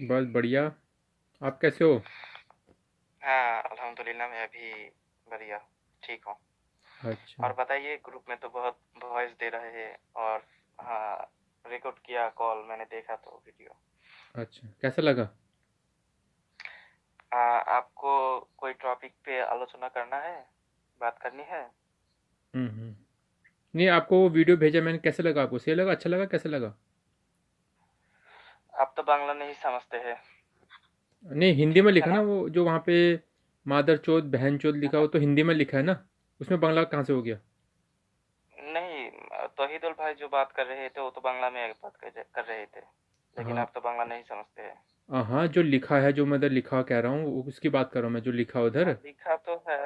बस बढ़िया। आप कैसे हो? हाँ, अल्हम्दुलिल्लाह मैं भी बढ़िया, ठीक हूँ। अच्छा। और बताइए ग्रुप में तो बहुत वॉइस दे रहे हैं और हाँ, रिकॉर्ड किया कॉल मैंने देखा तो वीडियो। अच्छा, कैसा लगा? आपको कोई टॉपिक पे आलोचना करना है? बात करनी है? हम्म। नहीं, आपको वो वीडियो भेजा मैंने, कैसे लगा आपको? सही लगा, अच्छा लगा, कैसे लगा? आप तो बांग्ला नहीं समझते हैं, नहीं, हिंदी में ठीक है लिखा ना, ना? वो जो वहाँ पे मादर चोद बहन चोद लिखा, वो तो हिंदी में लिखा है ना। उसमें बांग्ला कहाँ से हो गया? नहीं, तौहीदुल भाई जो बात कर रहे थे वो तो बांग्ला में बात कर रहे थे, लेकिन हाँ। आप तो बांग्ला नहीं समझते हैं। हाँ, जो लिखा है, जो मैं उधर लिखा कह रहा हूँ, उसकी बात कर रहा हूँ मैं, जो लिखा उधर। लिखा तो है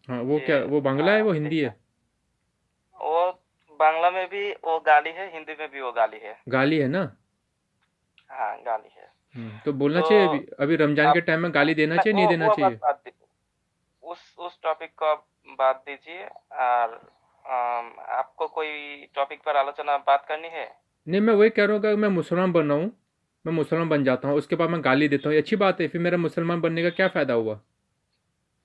हाँ, वो ये। क्या, वो बांग्ला है, वो हाँ हिंदी है? देखा, वो बांग्ला में भी वो गाली है, हिंदी में भी वो गाली है। गाली है ना? हाँ, गाली है। तो बोलना तो चाहिए, अभी अभी रमजान के आप टाइम में गाली देना न, चाहिए, नहीं देना वो बात चाहिए? बात दीजिए, उस टॉपिक को आप बात दीजिए। और आपको कोई टॉपिक पर आलोचना बात करनी है? नहीं, मैं वही कह रहा हूँ कि मैं मुसलमान बन रहा हूँ, मैं मुसलमान बन जाता हूँ, उसके बाद मैं गाली देता हूँ, ये अच्छी बात है? फिर मेरा मुसलमान बनने का क्या फ़ायदा हुआ?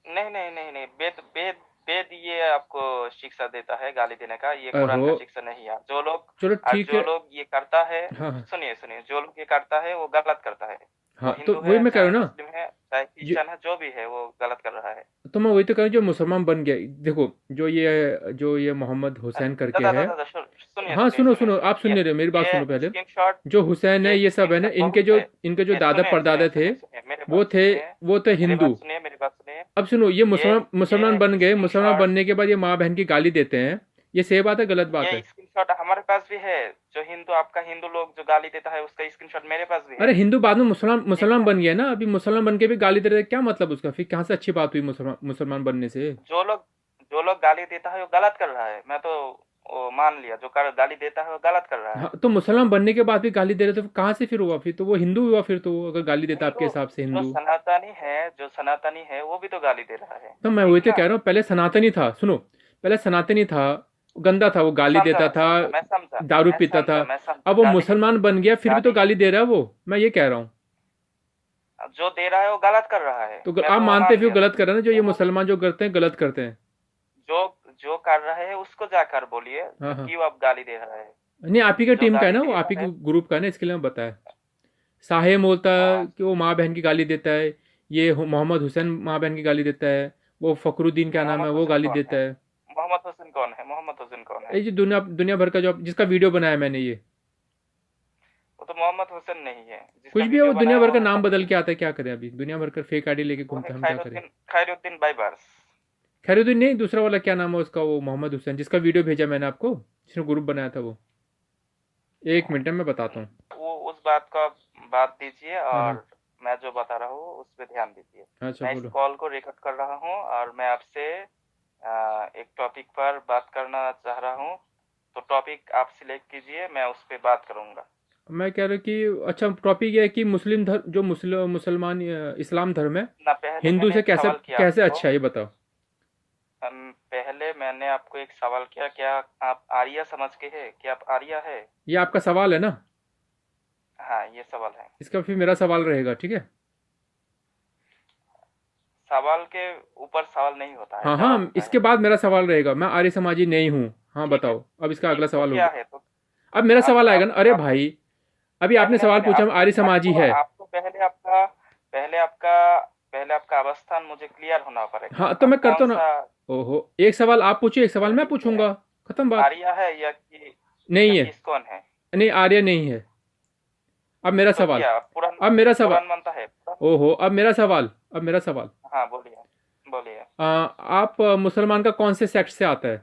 नहीं नहीं नहीं नहीं, वेद वेद वेद ये आपको शिक्षा देता है गाली देने का, ये कुरान हो। का शिक्षा नहीं है। चलो ठीक जो है। लोग ये करता है, हाँ, हाँ। सुनिए सुनिए, जो लोग ये करता है वो गलत करता है। वो हाँ, तो हिंदू वही है मैं कह रहा चाहे हूँ ना। मुस्लिम है चाहे ये क्रिश्चियन है, जो भी है वो गलत कर रहा है। तो मैं वही तो कह रहा हूँ, जो मुसलमान बन गया, देखो, जो ये मोहम्मद हुसैन करके दादा है। दादा दादा सुनिए हाँ, सुनिए सुनो सुनिए सुनो, सुनिए, आप सुन नहीं रहे, मेरी बात सुनो ये पहले। स्क्रीनशॉट, जो हुसैन है, ये ये सब है ना, स्क्रीनशॉट इनके बहुत जो है। इनके जो ये दादा सुनिए सुनिए परदादा थे, सुनिए सुनिए, मेरे वो बात थे सुनिए, वो थे मेरे हिंदू। बात सुनिए, मेरी बात सुनिए। अब सुनो, ये मुसलमान ये बन गए, मुसलमान स्क्रीनशॉट, बनने के बाद ये माँ बहन की गाली देते हैं। ये सही बात है, गलत बात ये है? स्क्रीनशॉट हमारे पास भी है। जो हिंदू, आपका हिंदू लोग जो गाली देता है उसका स्क्रीनशॉट मेरे पास भी अरे, है। हिंदू बाद में मुसलमान ठीक मुसलमान है, बन गया ना, अभी मुसलमान बन के भी गाली दे रहे हैं, क्या मतलब उसका? फिर कहाँ से अच्छी बात हुई मुसलमान मुसलमान बनने से? जो लोग जो लोग गाली देता है वो गलत कर रहा है, मैं तो वो मान लिया, जो गाली देता है वो गलत कर रहा हाँ, है। तो मुसलमान बनने के बाद भी गाली दे रहे, तो कहाँ से फिर हुआ? फिर तो वो हिंदू हुआ, फिर तो वो अगर गाली देता आपके हिंदू, हिसाब से हिंदू। जो सनातनी है वो भी तो गाली दे रहा है, तो मैं वही ठीक तो ना? कह रहा हूँ, पहले सनातनी था, सुनो। पहले सनातनी था, गंदा था, वो गाली समझा देता मैं था, समझा मैं समझा दारू मैं पीता था। समझा मैं समझा अब वो गाली, मुसलमान बन गया, फिर भी तो गाली गाली दे रहा है वो। मैं ये कह रहा हूँ। जो दे रहा है वो गलत कर रहा है, तो मैं आप तो वो मानते मान फिर वो लिया। गलत कर रहे हैं ना, जो ये वो मुसलमान जो करते हैं, गलत करते हैं? जो जो कर रहे हैं उसको जाकर बोलिए, हाँ, जो हाँ। क्यों आप गाली दे रहा है। नहीं, आप ही का जो टीम का है गाली ना, वो दे आप ही रहा है, के ग्रुप का है ना, इसके लिए मैं बताया। साहेब बोलता है हाँ कि वो माँ बहन की गाली देता है। ये मोहम्मद हुसैन माँ बहन की गाली देता है। वो फखरुद्दीन क्या नाम है, मोहम्मद वो हुसैन गाली कौन देता है? है। मोहम्मद हुसैन कौन है? ये जो दुनिया दुनिया भर का जो जिसका वीडियो बनाया मैंने ये, वो तो मोहम्मद हुसैन नहीं है, कुछ जिसका भी है, वो वीडियो दुनिया बनाया भर वो का है नाम बदल के फखरुद्दीन। आता है, क्या करें? अभी दुनिया भर का फेक आईडी लेके वो है घूमता है, हम क्या करें? खैरुद्दीन बाइबर्स। खैरुद्दीन नहीं, दूसरा वाला क्या नाम है उसका, वो मोहम्मद हुसैन जिसका वीडियो भेजा मैंने आपको, जिसने ग्रुप बनाया था वो। एक मिनट में मैं बताता हूँ। वो उस बात का बात दीजिए, हाँ, हाँ। और मैं जो बता रहा हूँ उस पर ध्यान दीजिए। अच्छा, मैं इस बोलो। कॉल को रिकॉर्ड कर रहा हूँ और मैं आपसे एक टॉपिक पर बात करना चाह रहा हूँ। तो टॉपिक आप सिलेक्ट कीजिए, मैं उस पर बात करूँगा। मैं कह रहा हूँ कि अच्छा, टॉपिक ये है कि मुस्लिम धर्म, जो मुसलमान इस्लाम धर्म है, ना, पहले हिंदू मैंने से एक कैसे सवाल किया कैसे आपको। अच्छा है, ये बताओ। पहले मैंने आपको एक सवाल किया, क्या आप आर्या समझ के है? क्या आप आर्या है? ये आपका सवाल है ना? हाँ, ये सवाल है। इसका फिर मेरा सवाल रहेगा, ठीक है? सवाल के ऊपर सवाल नहीं होता है, हाँ, जवाब हाँ, होता इसके है। बाद मेरा सवाल रहेगा, मैं आर्य समाजी नहीं हूँ। हाँ, ठीक है, बताओ, अब इसका अगला तो सवाल क्या होगा। है तो? अब मेरा आप सवाल आएगा आप ना, अरे आप भाई। अभी आपने नहीं सवाल नहीं, पूछा, हम आपको आर्य समाजी आपको है। आपको पहले आपका पहले आपका अवस्थान मुझे क्लियर होना पड़ेगा। हाँ, तो मैं आप करता कौन हूँ ना। सा ओहो, एक सवाल आप पूछिए, एक सवाल मैं धर्म से है? पूछूंगा। खत्म बात। आर्या है या नहीं है। कि इस्कॉन है? नहीं, आर्य नहीं है। अब मेरा तो सवाल। क्या अब मेरा सवाल। पुरान मानता है पुरान? ओहो, अब मेरा सवाल। हाँ, बोलिए बोलिए। आप मुसलमान का कौन से सेक्ट से आता है?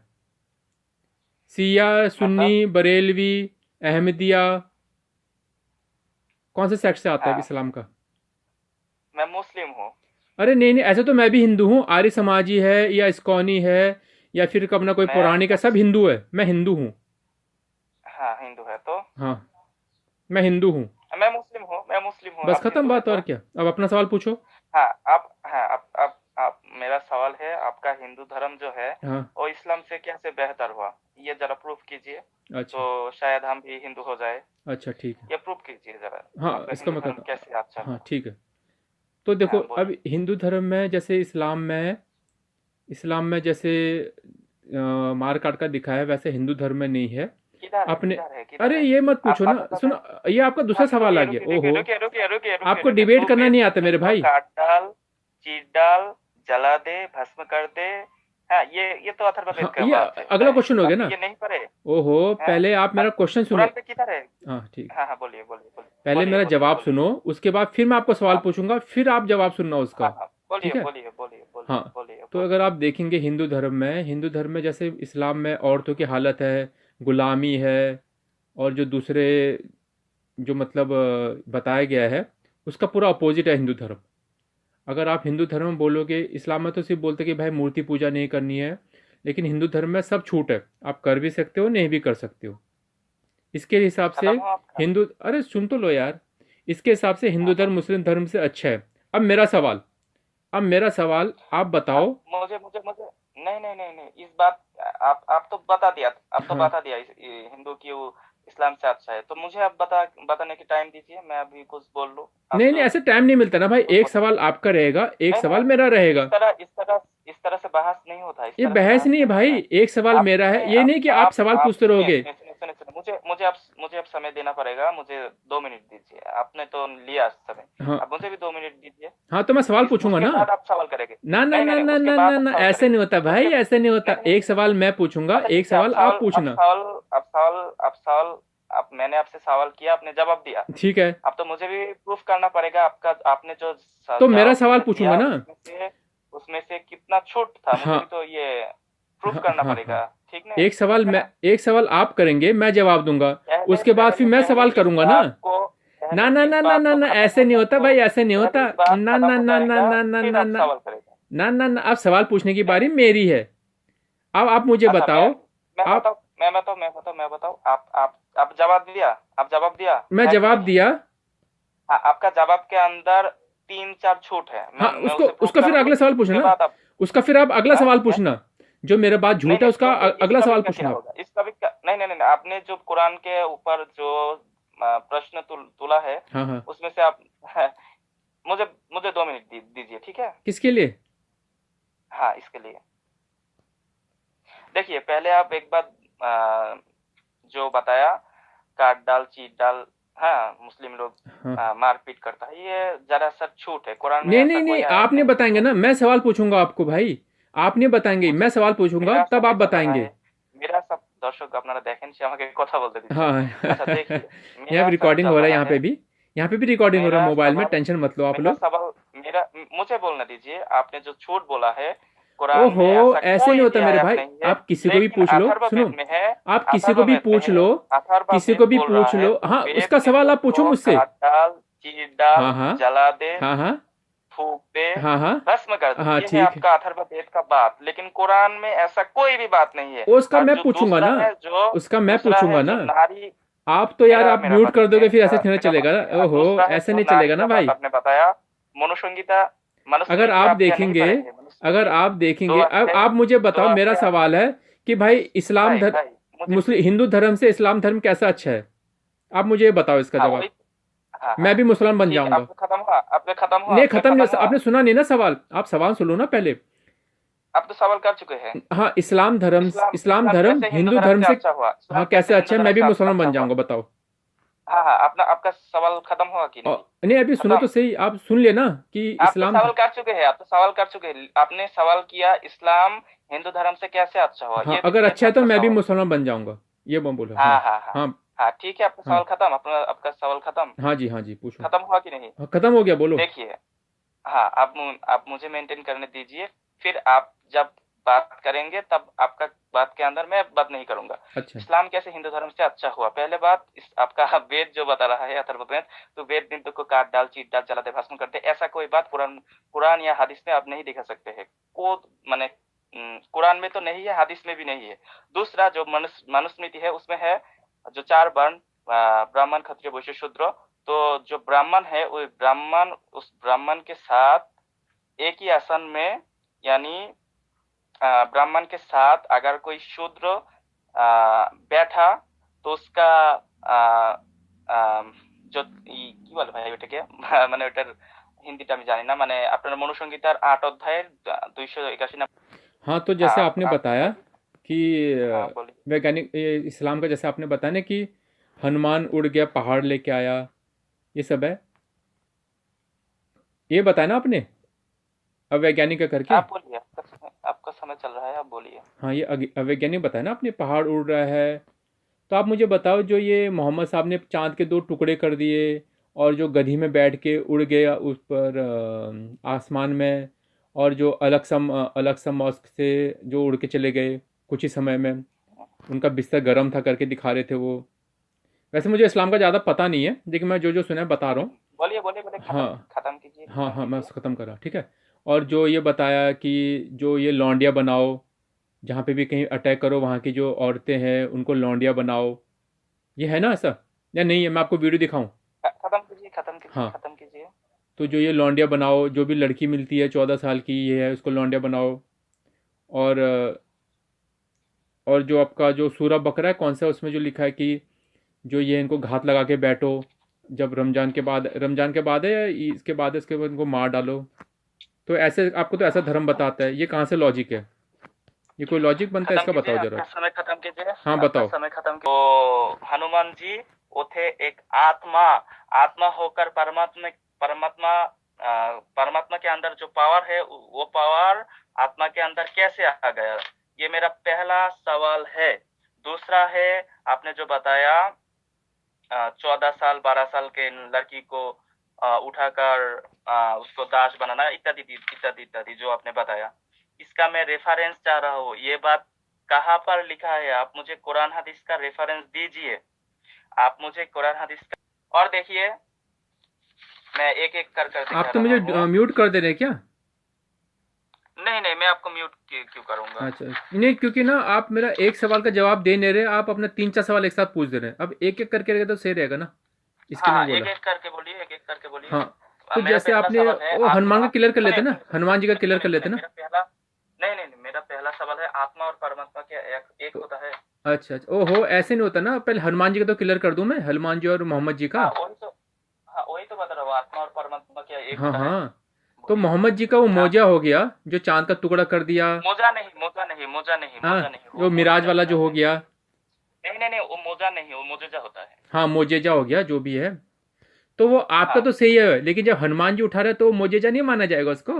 सिया, सुन्नी, मतलब, बरेलवी, अहमदिया, कौन से सेक्ट से आता है हाँ, इस्लाम का? मैं मुस्लिम हूँ। अरे नहीं, नहीं, ऐसे तो मैं भी हिंदू हूँ, आर्य समाजी है या इस्कॉनी है, या फिर कब ना कोई मैं पौराणिक है, सब मुस हिंदू है, मैं हिंदू हूँ। हाँ, हिंदू है तो? हाँ, मैं हिंदू हूँ। मैं मुस्लिम हूँ, बस आप खत्म हिंदू है बात, और तो? क्या? अब अपना सवाल पूछो। हाँ, आप मेरा सवाल है, आपका हिंदू धर्म जो है हाँ वो इस्लाम से कैसे बेहतर हुआ, ये जरा प्रूफ कीजिए, अच्छा तो शायद हम भी हिंदू हो जाए। अच्छा ठीक है। ये प्रूफ कीजिए जरा, हाँ आपका इसका हिंदू धर्म मतलब, कैसे अच्छा हाँ हुआ। ठीक है। तो देखो हाँ बोलिए। अब हिंदू धर्म में जैसे इस्लाम में जैसे मार काट का दिखाया है, वैसे हिंदू धर्म में नहीं है किधर है, अपने। किधर है, किधर अरे है? ये मत आप पूछो ना, अथर्ववेद सुनो, ये आपका दूसरा हाँ सवाल आ रुकिए गया। रुकिए रुकिए ओहो, रुकिए रुकिए रुकिए रुकिए आपको रुकिए, डिबेट तू करना वेद नहीं आता मंत्र मेरे को भाई। काट डाल, चीर डाल, जला दे, भस्म कर दे। हाँ ये तो अथर्ववेद हाँ का ये बात है, अगला क्वेश्चन हो गया आप ना। ये नहीं पढ़े ओहो, हैं? पहले आप मेरा क्वेश्चन सुनो। कुरान पे किधर है? हाँ ठीक, हाँ हाँ बोलिए बोलिए बोलिए पहले बोलिए मेरा बोलिए जवाब बोलिए। सुनो, उसके बाद फिर मैं आपको सवाल हाँ पूछूंगा, फिर आप जवाब सुनना उसका। हाँ हाँ बोलिए ठीक है। बोलिए बोलिए बोलिए हाँ, बोलिए तो बोलिए। अगर आप देखेंगे हिंदू धर्म में जैसे इस्लाम में औरतों की हालत है, गुलामी है, और जो दूसरे जो मतलब बताया गया है, उसका पूरा अपोजिट है हिंदू धर्म। अगर आप हिंदू धर्म में बोलोगे, इस्लाम में तो सिर्फ बोलते कि भाई मूर्ति पूजा नहीं करनी है, लेकिन हिंदू धर्म में सब छूट है, आप कर भी सकते हो, नहीं भी कर सकते हो। इसके हिसाब से खत्म हो आपका? हिंदू, अरे सुन तो लो यार, इसके हिसाब से हिंदू हाँ हाँ। धर्म मुस्लिम धर्म से अच्छा है। अब मेरा सवाल आप बताओ। मुझे मुझे मुझे नहीं नहीं नहीं नहीं, इस बात आप तो बता दिया, आप तो हाँ बता दिया ये हिंदू क्यों इस्लाम से अच्छा है, तो मुझे अब बताने की टाइम दीजिए, मैं अभी कुछ बोल लूँ। आप नहीं नहीं, तो ऐसे टाइम नहीं मिलता ना भाई, कुछ एक बोल, सवाल आपका रहेगा, एक नहीं सवाल नहीं, मेरा इस रहेगा। तरह इस तरह इस तरह से बहस नहीं होता, इस ये तरह से बहस बहस नहीं है नहीं भाई, होता। एक सवाल आप मेरा है, नहीं ये नहीं कि आप सवाल आप पूछते सुनिए रहोगे। सुनिए सुनिए सुनिए सुनिए, मुझे अब समय देना पड़ेगा, मुझे 2 मिनट दीजिए, आपने तो लिया समय, हाँ अब मुझे भी 2 मिनट दीजिए। हाँ, तो मैं सवाल पूछूंगा उसके ना। बाद आप सवाल करेंगे। ना ना नहीं नहीं ना नहीं, ना उसके ना बाद ना आप ना, सवाल ऐसे नहीं करेंगे। होता उसके भाई, ऐसे नहीं होता। नहीं नहीं एक नहीं, सवाल मैं पूछूंगा, अच्छा एक ठीक है, सवाल आप पूछना। आप मैंने आपसे सवाल किया, आपने जवाब दिया। ठीक है, अब तो मुझे भी प्रूफ करना पड़ेगा, आपने जो तो मेरा जवाब सवाल मुझे पूछूंगा दिया ना। उसमें से कितना छूट था, मुझे हाँ भी तो ये प्रूफ हाँ करना हाँ हाँ, पड़ेगा। ठीक ना, ठीक है ना? एक सवाल आप करेंगे, मैं जवाब दूंगा, पहले उसके बाद फिर पहले मैं पहले सवाल इस करूंगा ना। बात को ना पहले ना इस ना ना बात ना को ना, खत्म ऐसे हो नहीं जाए होता तो, भाई, ऐसे नहीं पहले होता। इस बात ना खत्म ना हो ना ना जाएगा, ना ना फिर ना आप ना सवाल करेगा। ना ना ना, आप सवाल पूछने की बारी मेरी है। अब आप मुझे अच्छा बताओ। मैं आप, बताऊं, मैं बताऊं, आप जवाब दिया, आप जवाब दिया मैं है कि जवाब नहीं? दिया। हाँ, आपका जवाब के अंदर 3-4 छूट है, हाँ, मैं उसको उसे प्रूव उसका कर फिर दूं, अगला सवाल पूछना उसके ना। बाद आप उसका फिर आप अगला हाँ? सवाल हैं? पूछना। जो मेरा बात नहीं झूठ है नहीं, उसका तो अगला इस सवाल टॉपिक का क्या पूछना आप। होगा, इस टॉपिक का नहीं नहीं नहीं नहीं, आपने जो कुरान के ऊपर जो प्रश्न तुला है, हाँ हाँ, उसमें से आप मुझे मुझे 2 मिनट दीजिए, ठीक है? किसके लिए? हाँ इसके लिए देखिए, पहले आप एक बात जो बताया, काट डाल, चीट डाल, हाँ मुस्लिम लोग हाँ, मारपीट करता है, ये जरा सा छूट है, कुरान में नहीं ऐसा नहीं कोई नहीं, आयत आपने नहीं बताएंगे है। ना, मैं सवाल पूछूंगा आपको भाई। आप नहीं बताएंगे, मैं सवाल पूछूंगा, मेरा तब आप समय चल रहा बताएंगे। है, मेरा सब दर्शक अपना देखें से আমাকে কথা বলতে দিচ্ছেন। हाँ अच्छा देखिए, यहाँ मेरा पे समय रिकॉर्डिंग चल हो रहा है, रहा है, यहाँ पे भी रिकॉर्डिंग हो रहा है मेरा मोबाइल में, सवाल टेंशन मत लो आप मेरा लोग। सवाल मेरा मुझे बोलने दीजिए, आपने जो झूठ बोला है, कुरान ओहो, में ऐसा ऐसे नहीं कोई होता भी मेरे आयत भाई, नहीं है, आप किसी को भी लेकिन पूछ लो, सुनो, अथर्ववेद में है, आप किसी को भी अथर्ववेद में पूछ है, लो, किसी को अथर्ववेद भी बोल रहा पूछ है, लो। हाँ, वेद उसका में सवाल आप पूछो तुमको मुझसे। काट डाल, चीर डाल, हाँ हाँ जला दे, हाँ हाँ फूक दे, हाँ हाँ भस्म कर दे, हाँ, ये है ठीक है, आपका अथर्ववेद का बात, लेकिन कुरान में ऐसा कोई भी बात नहीं है। उसका और मैं जो पूछूंगा ना, उसका मैं पूछूंगा ना। नारी, आप तो यार आप मेरा म्यूट बात कर सुनिए, दोगे, फिर ऐसे थोड़ा चलेगा ना। ओहो, दूसरा है ऐसे जो नहीं नारी चलेगा ना का बात भाई। आपने बताया, मनुसंगीता, अगर मनुस्मृति आप आप क्या नहीं देखेंगे, पढ़े हैं? अगर मनुस्मृति आप दो देखेंगे, अब अध्याय आप मुझे दो बताओ, मेरा अध्याय सवाल है कि भाई इस्लाम भाई धर्म, भाई मुझे मुस्लिम हिंदू धर्म से इस्लाम धर्म कैसा अच्छा है? आप मुझे ये बताओ इसका हाँ जवाब। वही, हाँ हाँ मैं भी मुसलमान बन ठीक है, जाऊंगा। नहीं, आपका खत्म खत्म नहीं, हुआ। आपने सुना नहीं ना सवाल, आप सवाल सुनो ना पहले। आप तो सवाल कर चुके हैं। हाँ, इस्लाम इस्लाम धर्म कैसे हिंदू हिंदू धर्म धर्म से से। अच्छा हुआ, हाँ, इस्लाम कैसे कैसे अच्छा हिंदू है, धर्म मैं भी से मुसलमान अच्छा बन हुआ? जाऊंगा, बताओ। हाँ हाँ, आपका सवाल खत्म हुआ कि नहीं? नहीं, अभी सुनो खत्म। तो सही, आप सुन लेना कि आप तो इस्लाम सवाल कर चुके हैं, आपने सवाल किया, इस्लाम हिंदू धर्म से कैसे अच्छा हुआ, हाँ, अगर ये अच्छा था है तो आपका मैं भी सवाल। मुसलमान बन जाऊंगा, ये मैं बोला। हाँ हाँ हाँ हाँ हाँ हाँ ठीक है, आपका हाँ सवाल खत्म, आपका सवाल खत्म, हाँ जी, हाँ जी, पूछो। खत्म हुआ कि नहीं? हाँ, खत्म हो गया, बोलो। देखिए, हाँ आप मुझे मेंटेन करने दीजिए, फिर आप जब बात करेंगे तब आपका बात के अंदर मैं बात नहीं करूंगा। अच्छा, इस्लाम कैसे हिंदू धर्म से अच्छा हुआ, पहले बात, इस आपका वेद जो बता रहा है अथर्ववेद, तो वेद दिन को काट डाल, चीट डाल, जलाते, भस्म करते, ऐसा कोई बात कुरान या हदीस में आप नहीं दिखा सकते हैं। को माने कुरान में तो नहीं है, हदीस में भी नहीं है। दूसरा जो मनुस्मृति है उसमें है जो 4 वर्ण, ब्राह्मण, क्षत्रिय, वैश्य, शूद्र, तो जो ब्राह्मण है वो ब्राह्मण, उस ब्राह्मण के साथ एक ही आसन में यानी ब्राह्मण के साथ अगर कोई शूद्र बैठा तो उसका जो কি বলে ভাই ওটাকে মানে ওটার হিন্দিটা আমি জানি না, মানে আপনার মনুসংহিতার 8 অধ্যায়ের 281 नंबर। हाँ, तो जैसे आपने आप बताया बोलिए। कि हाँ बोलिए। वैज्ञानिक इस्लाम का जैसे आपने बताया ना कि हनुमान उड़ गया पहाड़ लेके आया, ये सब है, ये बताया ना आपने अवैज्ञानिक का करके। आप बोलिए, आपका समय चल रहा है, आप बोलिए। हाँ, ये अवैज्ञानिक बताया ना आपने, पहाड़ उड़ रहा है। तो आप मुझे बताओ, जो ये मोहम्मद साहब ने चांद के 2 टुकड़े कर दिए और जो गधी में बैठ के उड़ गया उस पर आसमान में, और जो अलग सा मॉस्क से जो उड़ के चले गए कुछ ही समय में, उनका बिस्तर गर्म था करके दिखा रहे थे वो। वैसे मुझे इस्लाम का ज़्यादा पता नहीं है, लेकिन मैं जो जो सुना है बता रहा हूँ। बोलिए बोलिए बोलिए, खत्म हाँ खत्म कीजिए, हाँ खत्म हाँ, मैं कीजिए। उसको ख़त्म करा, ठीक है। और जो ये बताया कि जो ये लौंडिया बनाओ, जहाँ पे भी कहीं अटैक करो वहाँ की जो औरतें हैं उनको लौंडिया बनाओ, ये है ना ऐसा, या नहीं है? मैं आपको वीडियो दिखाऊं? खत्म कीजिए, खत्म कीजिए, हाँ, खत्म कीजिए। तो जो ये लौंडिया बनाओ, जो भी लड़की मिलती है 14 साल की, ये है, उसको लौंडिया बनाओ। और और जो आपका जो सूरा बकरा है कौन सा, उसमें जो लिखा है कि जो ये इनको घात लगा के बैठो, जब रमजान के बाद है या इसके बाद है, इसके बाद इनको मार डालो। तो ऐसे आपको तो ऐसा धर्म बताता है, ये कहाँ से लॉजिक है? ये कोई लॉजिक बनता है खत्म इसका? कीजिए, बताओ आपका जरा। समय खत्म कीजिए, हाँ, आपका बताओ। समय खत्म कीजिए। तो हनुमान जी वो थे एक आत्मा, आत्मा होकर परमात्मा, परमात्मा परमात्मा के अंदर जो पावर है वो पावर आत्मा के अंदर कैसे आ गया, ये मेरा पहला सवाल है। दूसरा है, आपने जो बताया 14 साल 12 साल के लड़की को उठाकर उसको दास बनाना, इत्यादि इत्यादि इत्यादि जो आपने बताया, इसका मैं रेफरेंस चाह रहा हूँ। ये बात कहाँ पर लिखा है? आप मुझे कुरान हदीस का रेफरेंस दीजिए, आप मुझे कुरान हदीस का। और देखिए, मैं एक एक कर कर दिखा आप तो रहा मुझे हूँ। म्यूट कर दे रहे हैं क्या? नहीं नहीं, मैं आपको म्यूट क्यों करूंगा? अच्छा, नहीं, क्योंकि ना आप मेरा एक सवाल का जवाब दे नहीं रहे, आप अपना 3 4 सवाल एक साथ पूछ दे रहे हैं। अब एक एक करके रहेगा तो सही रहेगा ना, इसके लिए हाँ, मैं बोला। एक एक करके बोलिए, एक एक करके बोलिए। हाँ, तो मेरा जैसे पहला आपने सवाल है वो हनुमान का आत्मा। क्लियर कर लेते सुनिए ना, हनुमान जी का क्लियर कर सुनिए लेते सुनिए, ना। मेरा पहला, नहीं नहीं नहीं, मेरा पहला सवाल है आत्मा और परमात्मा क्या एक तो होता है? अच्छा अच्छा, ओहो, ऐसे नहीं होता ना। पहले हनुमान जी का तो क्लियर कर दूं मैं, हनुमान जी और मोहम्मद जी का। हाँ वही तो, हाँ वही तो बता रहा हूँ, आत्मा और परमात्मा क्या एक हाँ होता है? हाँ, तो बोलिए। मोहम्मद जी का वो हाँ, मौजा हो गया जो चांद का टुकड़ा कर दिया। मोजा नहीं, मोजा नहीं, मोजा नहीं, हाँ, मोजा नहीं, वो जो मिराज मोजेजा वाला होता जो हो है। गया। नहीं नहीं नहीं, वो मोजा नहीं, वो मोजेजा होता है। हाँ, मोजेजा हो गया, जो भी है। तो वो आपका हाँ, तो सही है, लेकिन जब हनुमान जी उठा रहे तो वो मोजेजा नहीं माना जाएगा उसको?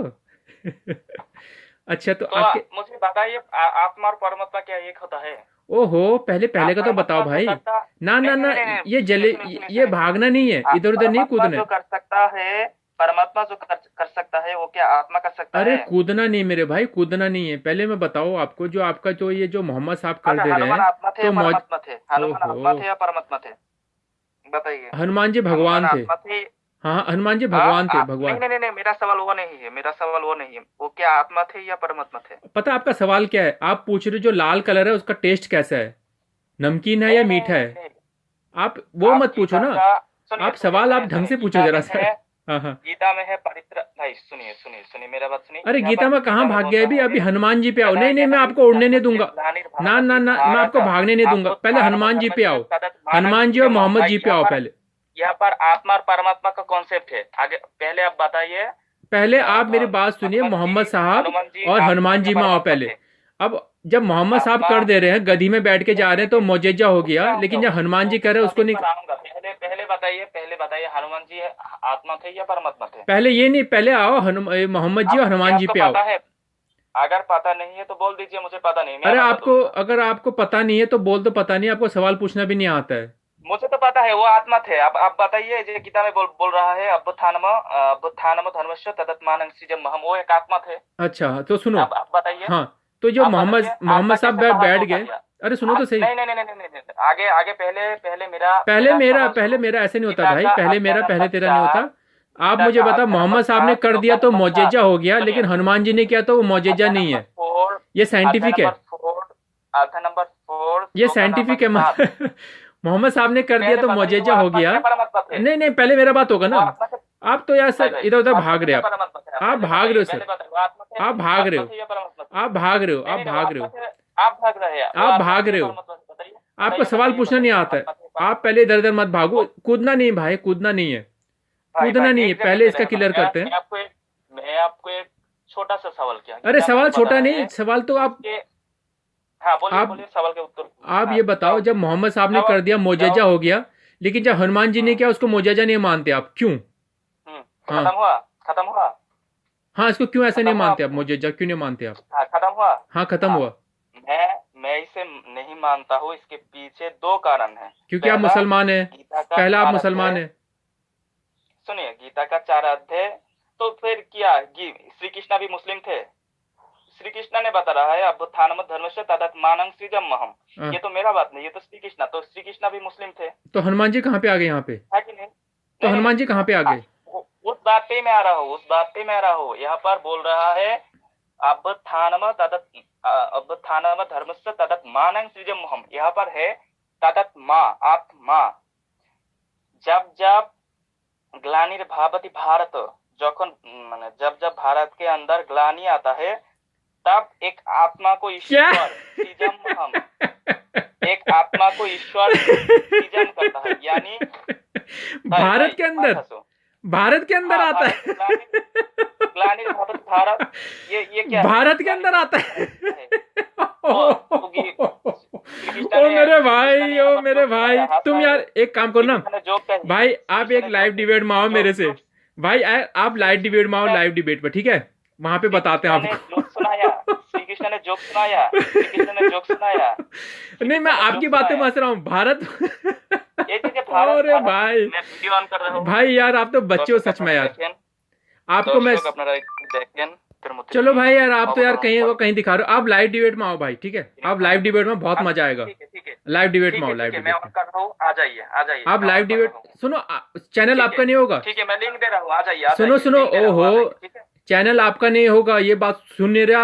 अच्छा, तो तो आपके, मुझे बताइए, आत्मा और परमात्मा क्या एक होता है? ओहो, पहले पहले का तो बताओ परमात्मा जो भाई। करता, ना नहीं ना नहीं ना, नहीं नहीं, ये सुनिए जले, सुनिए सुनिए ये सुनिए, भागना नहीं है, इधर उधर नहीं परमात्मा कूदना जो है। कर सकता है, परमात्मा जो कर सकता है वो क्या आत्मा कर सकता अरे है? कूदना नहीं मेरे भाई, कूदना नहीं है। पहले मैं बताओ आपको, जो आपका जो ये जो मोहम्मद साहब कर अच्छा, दे रहे हनुमान हैं, आत्मा थे या तो मौज, परमात्मा थे? हनुमान आत्मा ओहो, थे या परमात्मा थे? बताइए। हनुमान जी हनुमान भगवान थे। आत्मा थे। हाँ हाँ, हनुमान जी हाँ, भगवान थे, नहीं भगवान। नहीं नहीं नहीं, मेरा सवाल वो नहीं है, मेरा सवाल वो नहीं है, वो क्या आत्मा थे या परमात्मा थे? पता आपका सवाल क्या है? आप पूछ रहे हो जो लाल कलर है उसका टेस्ट कैसा है, नमकीन है या नहीं नहीं मीठा नहीं है? नहीं, आप वो आप मत पूछो गीता ना। का, सुनिए आप सुनिए सवाल आप सुनिए ढंग सुनिए, से पूछो गीता जरा में सा। है, हाँ हाँ। गीता में है पवित्र भाई, सुनिए सुनिए सुनिए, मेरा बात सुनिए। अरे यहाँ गीता पर में कहाँ गीता में भाग गया? बोलता अभी अभी है, हनुमान जी पे आओ। यदा नहीं नहीं, मैं यदा हि आपको उड़ने नहीं धर्मस्य दूंगा। ना ना ग्लानिर्भवति ना, मैं भारत आपको भागने नहीं दूंगा। पहले अभ्युत्थानम हनुमान जी पे धर्मस्य आओ। हनुमान जी और तदात्मानं मोहम्मद भाई, जी पे आओ पहले। यहाँ पर आत्मा और परमात्मा का कॉन्सेप्ट है। आगे पहले आप बताइए। पहले आप मेरी बात सुनिए, मोहम्मद साहब हनुमान जी और आत्मा हनुमान या जी में आओ परमात्मा पहले। थे? अब जब मोहम्मद साहब आत्मा, कर दे रहे हैं, गधी में बैठ के जा रहे हैं, तो मोजेजा हो उस पर गया, आऊंगा, लेकिन जब हनुमान जी उस कह रहे हैं टॉपिक उसको नहीं। पर आऊंगा। पहले पहले बताइए, पहले बताइए, हनुमान जी आत्मा थे या परमात्मा थे? पहले ये नहीं, पहले आओ मोहम्मद जी और आप ये हनुमान जी आपको पे आओ। पता है? अगर पता नहीं है तो बोल दीजिए मुझे पता नहीं, मैं अरे बता आपको, दूंगा। अगर आपको पता नहीं है तो बोल दो पता नहीं, आपको सवाल पूछना भी नहीं आता है। मुझे तो पता है वो आत्मा थे। अब आप बताइए, जो गीता में बोल रहा है, अभ्युत्थानम धर्मस्य तदात्मानं सृजम्यहम्, वो एक आत्मा थे। अच्छा, तो सुनो। अब आप बताइए, हाँ, तो जो आप मोहम्मद बताइए, आत्मा मोहम्मद साहब कैसे बाहर बैठ को उठा गए। दिया? अरे सुनो तो सही। नहीं नहीं नहीं नहीं नहीं नहीं, आगे आगे, पहले पहले मेरा पहले मेरा मेरा सवाल पहले सुनो। मेरा ऐसे नहीं होता गीता भाई, का पहले अध्याय मेरा पहले नंबर तेरा नहीं होता। 4, आप गीता मुझे का बता, अध्याय मोहम्मद नंबर साहब ने 4 कर दिया श्लोक तो नंबर 4, मोजेजा हो गया, सुनिए, लेकिन हनुमान जी ने किया तो वो मोजेजा अध्याय नहीं नंबर है। 4, ये अध्याय साइंटिफिक है। नंबर 4, अध्याय नंबर 4 ये श्लोक नंबर साइंटिफिक है 7। मोहम्मद साहब ने कर दिया पहले तो बताइए, वो मोजेजा हो आत्मा थे गया। या परमात्मा थे? नहीं नहीं, पहले मेरा बात होगा वो ना। आत्मा थे आप तो यार भाई सर भाई, इधर उधर वो आत्मा भाग थे रहे या आप। परमात्मा थे? आप पहले भाग रहे बताइए, हो पहले सर, बताइए, वो आत्मत है, आप भाग रहे आत्मत हो, है या परमात्मा है? आप भाग रहे हो, नहीं आप नहीं नहीं, वो भाग रहे हो, आत्मत है, आप भाग रहे हैं, वो आप आत्मत भाग है या रहे हो। परमात्मा है? बताइए आपको बताइए सवाल बताइए पूछना नहीं बताइए, आता है। आत्मत है आप पहले इधर उधर मत भागो, वो कूदना नहीं भाई, कूदना नहीं है, भाई कूदना भाई नहीं है, एक जगह पहले पे इसका रहना। क्लियर करते हैं। मैं आपको एक छोटा सा सवाल किया, अरे गीता में सवाल जो छोटा बताया नहीं, है सवाल तो आप उसके। हाँ बोलिए आप बोलिए, सवाल के उत्तर। आप हाँ ये बताओ, जवाब जब दीजिए। मोहम्मद साहब ने जवाब कर दिया मोजेजा जवाब हो गया, लेकिन जब हनुमान जी ने हम्म किया उसको मोजेजा नहीं मानते आप, क्यों? तो हाँ, खत्म हुआ, खत्म हुआ, हाँ, इसको क्यों ऐसे नहीं खत्म हुआ। मानते आप, मोजेजा क्यों नहीं मानते आप? हाँ खत्म हुआ। हाँ, खत्म हाँ हुआ। मैं इसे नहीं मानता हूँ, इसके पीछे दो कारण हैं। क्योंकि आप पहला, मुसलमान हैं, गीता का पहला आप 4 अध्याय, मुसलमान हैं। सुनिए गीता का 4 अध्याय। तो फिर क्या श्री कृष्णा भी मुस्लिम थे? श्री कृष्णा ने बता रहा है अभ्युत्थानम धर्मस्य तदात्मानं सृजम्यहम्। हाँ, ये तो मेरा बात नहीं, ये तो श्री कृष्णा भी मुस्लिम थे, तो हनुमान जी कहाँ पे आ गए यहाँ पे? है कि नहीं? तो नहीं नहीं हनुमान जी नहीं, कहाँ पे आ गए? उस बात पे मैं आ रहा हूँ, उस बात पे मैं आ रहा हूँ। यहाँ पर बोल रहा है अभ्युत्थानम धर्मस्य तदात्मानं सृजम्यहम्। यहाँ पर है तदात्मा, आत्मा। जब जब ग्लानिर्भवति भारत, যখন মানে जब जब भारत के अंदर ग्लानि आता है, तब एक आत्मा को क्या? ईश्वर सृजम हम, एक आत्मा को ईश्वर सृजन करता है। यानी भाई भारत भाई के मत अंदर, हंसो। भारत के अंदर हाँ आता भारत है। ग्लानिर्भवति भारत, ये क्या है? भारत के अंदर आता ग्लानिर्भवति है। भारत क्या है? तो श्री कृष्ण ओ ने मेरे श्री कृष्ण भाई, ने यहाँ ओ पर मेरे जोक भाई, सुनाया, तुम हंसना यार है। एक काम करो श्री ना कृष्ण ने जोक कही, भाई, श्री आप कृष्ण एक ने लाइव जोक डिबेट में आओ मेरे से। जोक भाई आप श्री लाइव डिबेट में आओ, कृष्ण ने लाइव डिबेट पे, ठीक है? वहां पे श्री बताते हैं कृष्ण ने आपको। जोक सुनाया, श्री कृष्ण ने जोक सुनाया, श्री कृष्ण ने जोक सुनाया, श्री नहीं, मैं कृष्ण ने जोक आपकी बातें सुनाया। समझ रहा हूँ, भारत। ये देखिए भारत, अरे भारत भाई, मैं वीडियो ऑन कर रहा हूँ। भाई यार आप तो बच्चे हो दर्शक सच में अपना यार। देखें, आपको मैं, दर्शक अपना देखें, फिर चलो मुझे भाई यार, आप तो यार अवतरण कहीं वो पर कहीं दिखा रहे हो। आप लाइव डिबेट में आओ भाई, ठीक है? आप लाइव डिबेट में बहुत मजा आएगा। ठीक है ठीक है लाइव डिबेट ठीक में है आओ, लाइव ठीक है, मैं डिबेट ऑन में। कर रहा हूँ, आ जाइए आ जाइए, आप मैं लाइव ऑन कर डिबेट रहा हूँ। सुनो, चैनल ठीक आपका है नहीं होगा। ठीक है, मैं लिंक दे रहा हूँ, आ जाइए आ सुनो जाइए, सुनो, लिंक दे रहा हूँ, आ ओहो, जाइए, ठीक है। चैनल आपका नहीं होगा, ये बात सुन नहीं रहे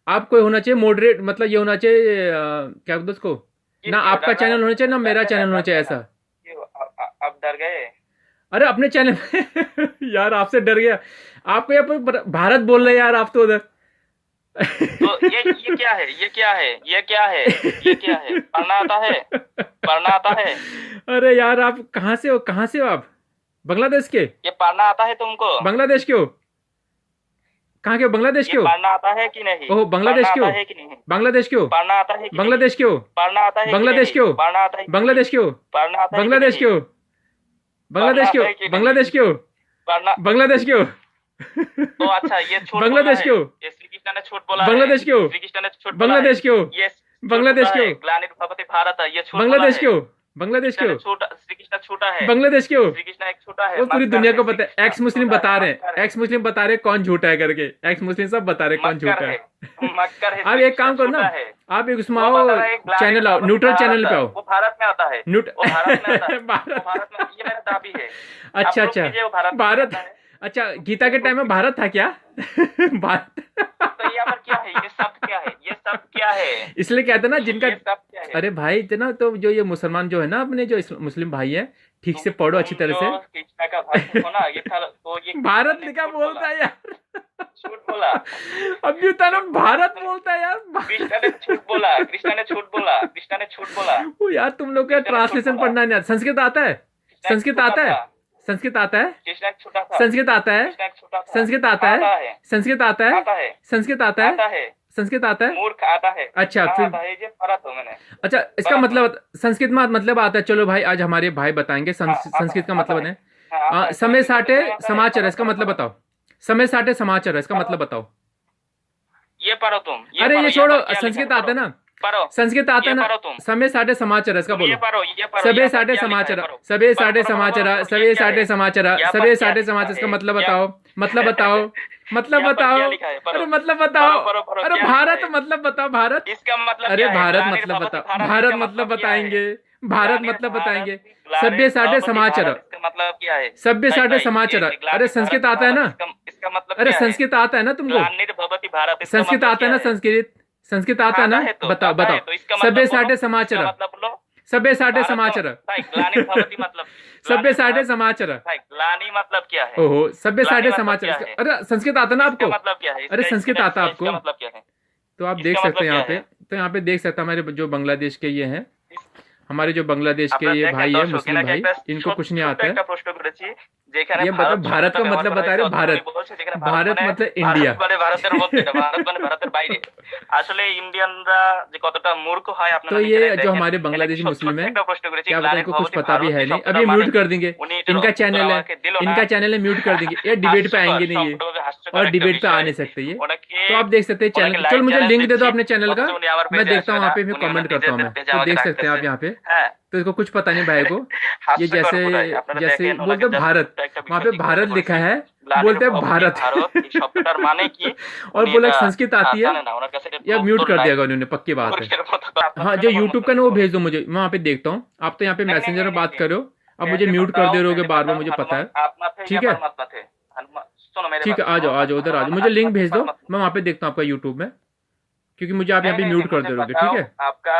आप कोई होना चाहिए मॉडरेट, मतलब ये होना चाहिए क्या बोलते हैं उसको, क्यों ना क्यों आपका डरना है? चैनल होना चाहिए ना डर मेरा गए ना, चैनल होना डर चाहिए गए ना? ऐसा। क्यों अब डर गए? अरे अपने चैनल में यार आपसे डर गया, आपको यहाँ पर भारत बोल रहे यार आप तो उधर। तो ये क्या है, ये क्या है, ये क्या है, ये क्या है? पढ़ना आता है, पढ़ना आता है? अरे यार आप कहाँ से हो, कहाँ से हो आप? बांग्लादेश के? ये पढ़ना आता है तुमको? बांग्लादेश के हो? कहाँ के हो, बांग्लादेश ये के हो? पढ़ना आता है कि नहीं? ओह बांग्लादेश पढ़ना के आता हो? है कि नहीं? बांग्लादेश के हो? पढ़ना आता है कि नहीं? बांग्लादेश के हो? पढ़ना आता है कि बांग्लादेश नहीं? के हो? पढ़ना आता है कि नहीं? बांग्लादेश के हो? पढ़ना आता है कि बांग्लादेश के नहीं? हो? पढ़ना बांग्लादेश के आता हो? है कि नहीं? बांग्लादेश के हो? पढ़ना बांग्लादेश के हो? तो अच्छा, ये झूठ बोला बांग्लादेश है, के हो? ये श्री कृष्ण ने झूठ बोला है, बांग्लादेश के हो? श्री कृष्ण ने झूठ बोला है, बांग्लादेश के हो? ये झूठ बांग्लादेश बोला के है, हो? ग्लानिर्भवति भारत, ये झूठ बोला बांग्लादेश है। के हो? बांग्लादेश के हो? श्री कृष्ण छूटा है, बांग्लादेश के हो? श्री कृष्ण एक छूटा है, वो पूरी मक्कर दुनिया है, को श्री पता है, कृष्ण एक्स मुस्लिम छूटा बता है, रहे मक्कर हैं, है, एक्स मुस्लिम बता रहे हैं कौन झूठा है करके, एक्स मुस्लिम सब बता रहे हैं कौन झूठा मक्कर है। है, मक्कर है, आप श्री एक काम कृष्ण करो ना, छूटा है। आप एक उसमें वो आओ, बता रहा है चैनल आओ, न्यूट्रल चैनल पे आओ। वो भारत में आता है, न्यूट वो भारत में आता है, वो भारत, भारत में, ये मेरा दाबी है। अच्छा आप प्रूफ अच्छा, कीजिए वो भारत में भारत, आता है। अच्छा गीता के टाइम में भारत था क्या? भारत। तो यहाँ पर क्या है, ये शब्द क्या है, ये शब्द क्या है, इसलिए कहते हैं ना जिनका, ये शब्द क्या है? अरे भाई इतना तो जो ये मुसलमान जो है ना अपने जो मुस्लिम भाई है, ठीक से पढ़ो अच्छी तरह से। जो कृष्णा का भक्त हो ना, ये था तो ये भारत ने लिखा झूठ बोलता है यार, झूठ बोला, अभी तो ना भारत बोलता है यार। कृष्णा ने झूठ बोला, कृष्णा ने झूठ बोला, कृष्णा ने झूठ बोला। वो यार तुम लोग का कृष्णा ने ट्रांसलेशन झूठ बोला। पढ़ना नहीं आता, संस्कृत आता है? कृष्णा एक संस्कृत छोटा आता है? था, संस्कृत आता है? कृष्णा एक छोटा था, संस्कृत आता है? कृष्णा एक छोटा था। संस्कृत आता है? संस्कृत आता है? आता है, संस्कृत आता है? आता है, संस्कृत आता है? मूर्ख आता है। अच्छा हाँ, फिर, आता है, ये पढ़ा तो मैंने। अच्छा इसका बराबर। मतलब संस्कृत में मतलब आता है। चलो भाई आज हमारे भाई बताएंगे हाँ, संस्कृत का मतलब है। हाँ, आता है। समय साठे आता है, समाचार, पढ़ो, इसका पढ़ो, मतलब पढ़ो। बताओ। समय साठे समाचार, इसका मतलब बताओ। ये पढ़ो तुम, अरे पढ़ो, ये छोड़ो, पर क्या लिखा संस्कृत आता है ना, पढ़ो, संस्कृत आता है ये ना, पढ़ो तुम। समय साठे समाचार, इसका तुम ये बोलो। पढ़ो, ये पढ़ो, सबे यहाँ पर साठे क्या लिखा है, समाचार, पढ़ो। सबे पढ़ो, साठे पढ़ो, समाचार, पढ़ो, सबे ये क्या साठे है? समाचार, यहाँ पर सबे क्या साठे लिखा समाचार, इसका है? मतलब यहाँ- बताओ, मतलब बताओ, मतलब यहाँ पर क्या बताओ, लिखा है? पढ़ो। अरे मतलब बताओ, पढ़ो, पढ़ो, पढ़ो, अरे क्या लिखा भारत है? मतलब बताओ, भारत, इसका मतलब अरे क्या है? भारत ग्लानिर मतलब भवति बताओ, भारत, भारत इसका मतलब मतलब क्या है? बताएंगे, भारत ग्लानिर मतलब भारत, बताएंगे, ग्लानिर सभ्य साठे भवति समाचार, भारत, इसका मतलब क्या है? सभ्य भाई, साठे भाई, समाचार, ये ग्लानिर अरे संस्कृत भारत, आता है ना, इसका मतलब अरे क्या है? संस्कृत आता है ना तुमको, ग्लानिर भवति भारत, इसका संस्कृत मतलब आता है क्या ना, संस्कृत, संस्कृत आता है ना, तो, बताओ आता है बताओ, तो इसका सभ्य मतलब बोलो, साठे इसका समाचार, मतलब बोलो। सभ्य साठे भारत का- समाचार, भाई ग्लानिर भवति मतलब सभ्य ग्लानि साढ़े समाचार। भाई ग्लानि मतलब क्या है? ओहो, सभ्य ग्लानि साढ़े मतलब समाचार क्या है? अरे संस्कृत आता ना इसका आपको? मतलब क्या है? अरे इसका संस्कृत इसका आता इसका इसका आपको? मतलब क्या है? तो आप देख इसका सकते मतलब हैं क्या यहाँ पे। है? तो यहाँ पे देख सकते हैं हमारे जो बांग्लादेश के ये हैं, इस हमारे जो बांग्लादेश के আপনারা ये দেখেন भाई है, দর্শক मुस्लिम এনাকে भाई, একটা इनको कुछ नहीं ছোট্ট आता है। একটা প্রশ্ন করেছি যেখানে ये ভারত मतलब भारत শব্দটা का ব্যবহার मतलब করা बता হয়েছে रहे हो, অথবা উনি भारत। বলছে যেখানে ভারত भारत মানে मतलब ভারত इंडिया। মানে ভারতের মধ্যে না ভারত মানে ভারতের বাইরে আসলে ইন্ডিয়ানরা যে কতটা মূর্খ হয় तो আপনারা ये নিজেরাই जो দেখেন হমাरे এনাকে बांग्लादेशी मुस्लिम ছোট্ট है, একটা প্রশ্ন করেছি क्या बताएं, গ্লানি इनको कुछ ভবতি पता भी ভারতী है नहीं। শব্দটার अभी মানে म्यूट কি कर देंगे। উনি এটার इनका উত্তর चैनल है, আমাকে দিল না इनका चैनल है, म्यूट कर देंगे। ये डिबेट पे হাস্যকর आएंगे नहीं ये, সম্পূর্ণভাবে और হাস্যকর একটা डिबेट पे आ বিষয় नहीं सकते ये। ওনাকে तो आप देख सकते हैं चैनल, ওনাকে चलो লাইভ मुझे চ্যালেঞ্জ लिंक दे दो দিচ্ছি अपने चैनल का, অথচ উনি আমার मैं পেজে देखता আসবে हूँ না वहाँ पे, फिर উনি ওনার कमेंट करता हूँ নিজেদের मैं। পেজে तो আমাকে देख सकते हैं রাখতেছে आप यहाँ पे। হ্যাঁ तो इसको कुछ पता नहीं भाई को। ये হাস্যকর जैसे, পুরাই আপনারা जैसे দেখেন बोलते ওনাকে हैं জাস্ট भारत, ছোট্ট একটা वहाँ বিষয় पे জিজ্ঞাসা भारत করেছি लिखा है, গ্লানির बोलते हैं ভবতি भारत। ভারত এই শব্দটার মানে কি और উনি बोला এটা संस्कृत आती है, জানে না ওনার কাছে এটার या কোনো म्यूट উত্তর कर নাই दिया उन्होंने, पक्की बात है। মূর্খের মতো তো আপনার हाँ, জন্য जो কোনো यूट्यूब মন্তব্য का ना वो নেই भेज दो मुझे, मैं वहाँ पे देखता हूँ। आप तो यहाँ पे नहीं नहीं मैसेंजर नहीं में नहीं बात नहीं करो, अब मुझे पहले म्यूट कर बताओ दे रहोगे पहले बार बार, बताओ मुझे पता हनुमान है। आप मत है ठीक या है, मन मत मत है हनुमान सुनो मेरे ठीक बात है, आ सुनो जाओ आ जाओ, उधर आ जाओ, हनुमान मुझे लिंक आत्मा थे भेज दो, पर मत मैं वहाँ पे देखता हूँ आपका यूट्यूब में, क्योंकि मुझे आप यहाँ नहीं पे नहीं म्यूट नहीं कर मुझे दे रहोगे। ठीक बताओ है। आपका